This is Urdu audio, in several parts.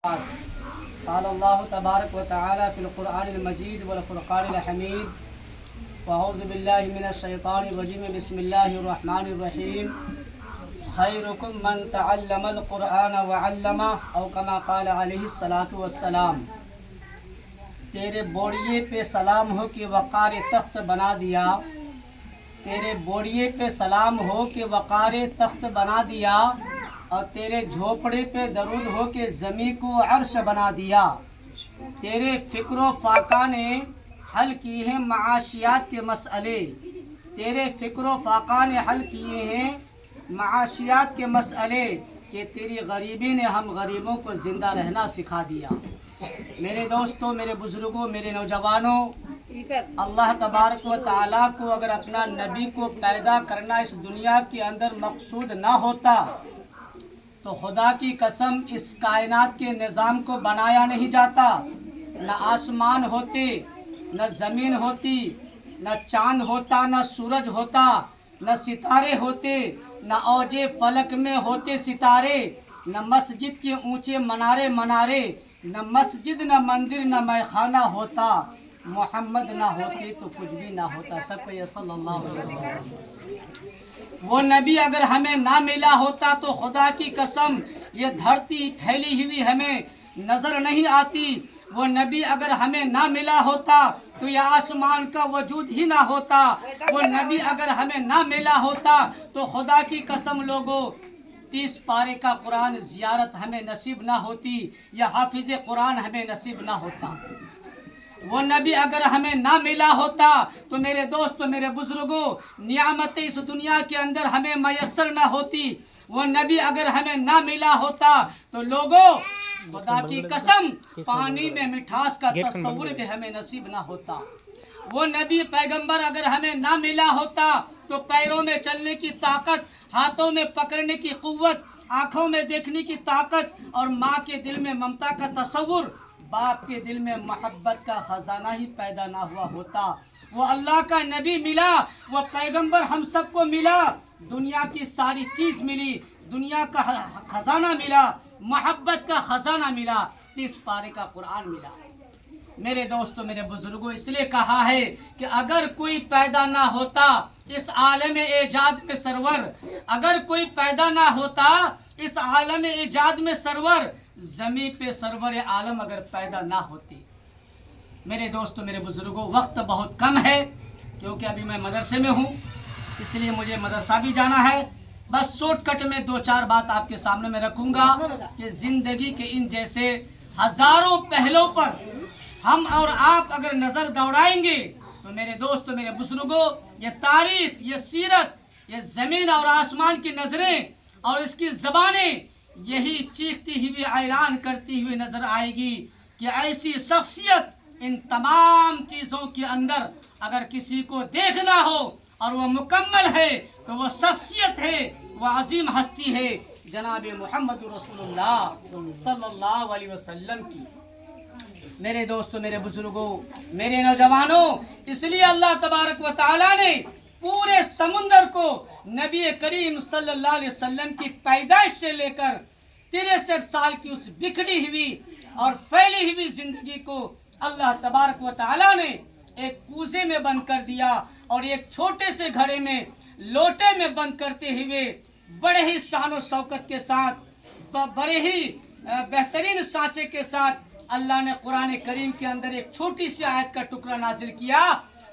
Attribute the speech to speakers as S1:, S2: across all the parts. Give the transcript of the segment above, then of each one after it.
S1: قال الله تبارك وتعالى في القرآن المجيد والفرقان الحميد وأعوذ بالله من الشيطان الرجيم بسم الله الرحمن الرحيم خيركم من تعلم القرآن وعلمه أو كما قال عليه الصلاة والسلام۔ تیرے بوڑیے پہ سلام ہو کہ وقار تخت بنا دیا، تیرے بوڑیے پہ سلام ہو کہ وقار تخت بنا دیا، اور تیرے جھوپڑے پہ درود ہو کہ زمین کو عرش بنا دیا۔ تیرے فکر و فاقہ نے حل کیے ہیں معاشیات کے مسئلے، تیرے فکر و فاقہ نے حل کیے ہیں معاشیات کے مسئلے، کہ تیری غریبی نے ہم غریبوں کو زندہ رہنا سکھا دیا۔ میرے دوستوں، میرے بزرگوں، میرے نوجوانوں، اللہ تبارک و تعالیٰ کو اگر اپنا نبی کو پیدا کرنا اس دنیا کے اندر مقصود نہ ہوتا تو خدا کی قسم اس کائنات کے نظام کو بنایا نہیں جاتا، نہ آسمان ہوتے، نہ زمین ہوتی، نہ چاند ہوتا، نہ سورج ہوتا، نہ ستارے ہوتے، نہ اوج فلک میں ہوتے ستارے، نہ مسجد کے اونچے منارے، نہ مسجد، نہ مندر، نہ میخانہ ہوتا، محمد نہ ہوتے تو کچھ بھی نہ ہوتا۔ سب کو یہ صلی اللہ علیہ وسلم۔ وہ نبی اگر ہمیں نہ ملا ہوتا تو خدا کی قسم یہ دھرتی پھیلی ہوئی ہمیں نظر نہیں آتی۔ وہ نبی اگر ہمیں نہ ملا ہوتا تو یہ آسمان کا وجود ہی نہ ہوتا۔ وہ نبی اگر ہمیں نہ ملا ہوتا تو خدا کی قسم لوگوں 30 پارے کا قرآن زیارت ہمیں نصیب نہ ہوتی، یا حافظ قرآن ہمیں نصیب نہ ہوتا۔ وہ نبی اگر ہمیں نہ ملا ہوتا تو میرے دوستوں، میرے بزرگوں، نعمتیں اس دنیا کے اندر ہمیں میسر نہ ہوتی۔ وہ نبی اگر ہمیں نہ ملا ہوتا تو لوگوں خدا کی قسم پانی میں مٹھاس کا تصور بھی ہمیں نصیب نہ ہوتا۔ وہ نبی پیغمبر اگر ہمیں نہ ملا ہوتا تو پیروں میں چلنے کی طاقت، ہاتھوں میں پکڑنے کی قوت، آنکھوں میں دیکھنے کی طاقت، اور ماں کے دل میں ممتا کا تصور، باپ کے دل میں محبت کا خزانہ ہی پیدا نہ ہوا ہوتا۔ وہ اللہ کا نبی ملا، وہ پیغمبر ہم سب کو ملا، دنیا کی ساری چیز ملی، دنیا کا خزانہ ملا، محبت کا خزانہ ملا، 30 پارے کا قرآن ملا۔ میرے دوستوں، میرے بزرگوں، اس لیے کہا ہے کہ اگر کوئی پیدا نہ ہوتا اس عالم ایجاد میں سرور، اگر کوئی پیدا نہ ہوتا اس عالم ایجاد میں سرور، زمین پہ سرور عالم اگر پیدا نہ ہوتی۔ میرے دوستوں، میرے بزرگوں، وقت بہت کم ہے کیونکہ ابھی میں مدرسے میں ہوں، اس لیے مجھے مدرسہ بھی جانا ہے۔ بس شارٹ کٹ میں 2-4 بات آپ کے سامنے میں رکھوں گا کہ زندگی کے ان جیسے ہزاروں پہلوں پر ہم اور آپ اگر نظر دوڑائیں گے تو میرے دوستوں، میرے بزرگوں، یہ تاریخ، یہ سیرت، یہ زمین اور آسمان کی نظریں اور اس کی زبانیں یہی چیختی ہوئی اعلان کرتی ہوئی نظر آئے گی کہ ایسی شخصیت ان تمام چیزوں کے اندر اگر کسی کو دیکھنا ہو اور وہ مکمل ہے تو وہ شخصیت ہے، وہ عظیم ہستی ہے جناب محمد رسول اللہ صلی اللہ علیہ وسلم کی۔ میرے دوستوں، میرے بزرگوں، میرے نوجوانوں، اس لیے اللہ تبارک و تعالیٰ نے پورے سمندر کو نبی کریم صلی اللہ علیہ وسلم کی پیدائش سے لے کر 63 سال کی اس بکھری ہوئی اور پھیلی ہوئی زندگی کو اللہ تبارک و تعالیٰ نے ایک کوزے میں بند کر دیا، اور ایک چھوٹے سے گھڑے میں لوٹے میں بند کرتے ہوئے بڑے ہی شان و شوکت کے ساتھ، بڑے ہی بہترین سانچے کے ساتھ اللہ نے قرآن کریم کے اندر ایک چھوٹی سی آیت کا ٹکڑا نازل کیا،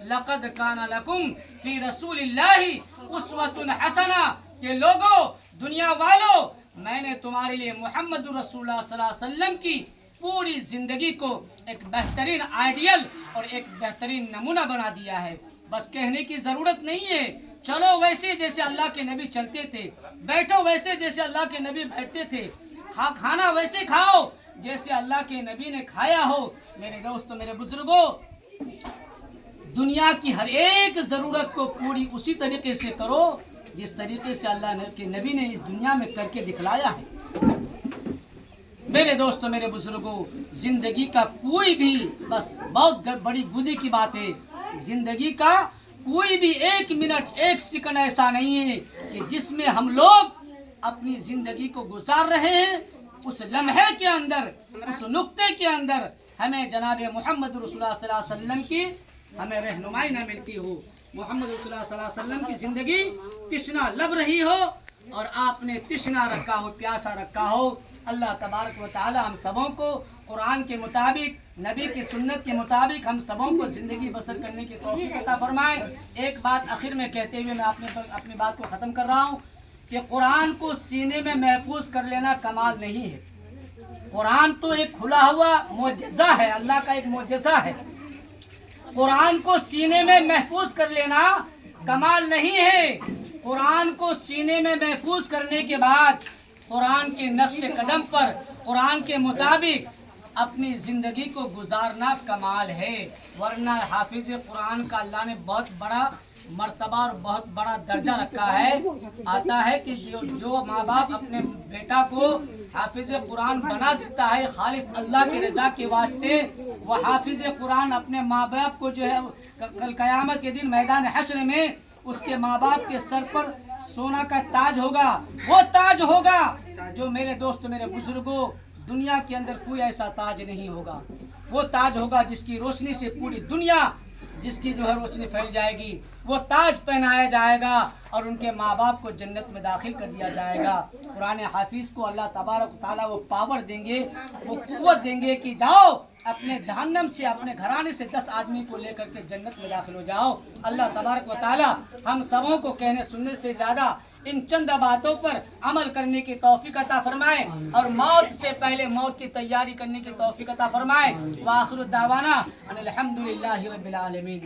S1: لقد کان لکم فی رسول اللہ اسوۃ حسنہ، کہ لوگوں، دنیا والوں، میں نے تمہارے لیے محمد رسول اللہ صلی اللہ علیہ وسلم کی پوری زندگی کو ایک بہترین آئیڈیل اور ایک بہترین نمونہ بنا دیا ہے۔ بس کہنے کی ضرورت نہیں ہے، چلو ویسے جیسے اللہ کے نبی چلتے تھے، بیٹھو ویسے جیسے اللہ کے نبی بیٹھتے تھے، کھانا ویسے کھاؤ جیسے اللہ کے نبی نے کھایا ہو۔ میرے دوستوں، میرے بزرگوں، دنیا کی ہر ایک ضرورت کو پوری اسی طریقے سے کرو جس طریقے سے اللہ کے نبی نے اس دنیا میں کر کے دکھلایا ہے۔ میرے دوستوں، میرے بزرگوں، زندگی کا کوئی بھی، بس بہت بڑی گودی کی بات ہے، زندگی کا کوئی بھی 1 منٹ 1 سیکنڈ ایسا نہیں ہے کہ جس میں ہم لوگ اپنی زندگی کو گزار رہے ہیں اس لمحے کے اندر، اس نقطے کے اندر ہمیں جناب محمد رسول اللہ صلی اللہ علیہ وسلم کی ہمیں رہنمائی نہ ملتی ہو، محمد رسول اللہ صلی اللہ علیہ وسلم کی زندگی تشنا لب رہی ہو اور آپ نے تشنا رکھا ہو، پیاسا رکھا ہو، اللہ تبارک و تعالی ہم سبوں کو قرآن کے مطابق، نبی کی سنت کے مطابق ہم سبوں کو زندگی بسر کرنے کی توفیق عطا فرمائے۔ ایک بات آخر میں کہتے ہوئے میں اپنی بات کو ختم کر رہا ہوں کہ قرآن کو سینے میں محفوظ کر لینا کمال نہیں ہے۔ قرآن تو ایک کھلا ہوا معجزہ ہے، اللہ کا ایک معجزہ ہے۔ قرآن کو سینے میں محفوظ کر لینا کمال نہیں ہے۔ قرآن کو سینے میں محفوظ کرنے کے بعد قرآن کے نقش قدم پر، قرآن کے مطابق اپنی زندگی کو گزارنا کمال ہے، ورنہ حافظ قرآن کا اللہ نے بہت بڑا مرتبہ اور بہت بڑا درجہ رکھا ہے۔ آتا ہے کہ جو ماں باپ اپنے بیٹا کو حافظ قرآن بنا دیتا ہے خالص اللہ کی رضا کے واسطے، وہ حافظ قرآن اپنے ماں باپ کو جو ہے کل قیامت کے دن میدان حشر میں اس کے ماں باپ کے سر پر سونا کا تاج ہوگا، وہ تاج ہوگا جو میرے دوست، میرے بزرگوں، دنیا کے اندر کوئی ایسا تاج نہیں ہوگا۔ وہ تاج ہوگا جس کی روشنی سے پوری دنیا، جس کی جو ہے روشنی پھیل جائے گی، وہ تاج پہنایا جائے گا اور ان کے ماں باپ کو جنت میں داخل کر دیا جائے گا۔ قرآن حافظ کو اللہ تبارک و تعالیٰ وہ پاور دیں گے، وہ قوت دیں گے کہ جاؤ اپنے جہنم سے، اپنے گھرانے سے 10 آدمی کو لے کر کے جنت میں داخل ہو جاؤ۔ اللہ تبارک و تعالیٰ ہم سبوں کو کہنے سننے سے زیادہ ان چند باتوں پر عمل کرنے کی توفیق عطا فرمائے اور موت سے پہلے موت کی تیاری کرنے کی توفیق عطا فرمائے۔ وآخر دعوانا ان الحمدللہ رب العالمین۔